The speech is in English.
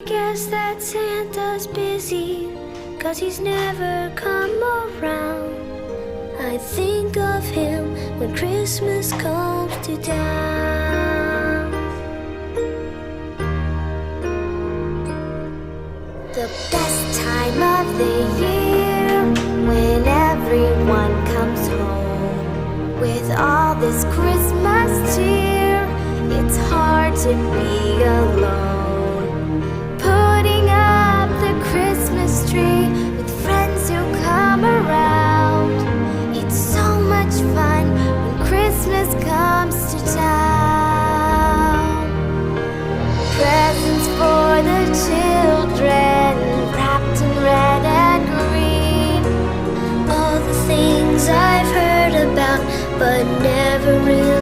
guess that Santa's busy, 'cause he's never come around. I think of him when Christmas comes to town. The best time of the year, when everyone comes home with all this Christmas cheer. It's hard to be alone, putting up the Christmas tree with friends who come around. It's so much fun when Christmas comes to town. Presents for the children, wrapped in red and green. All the things I've heard about but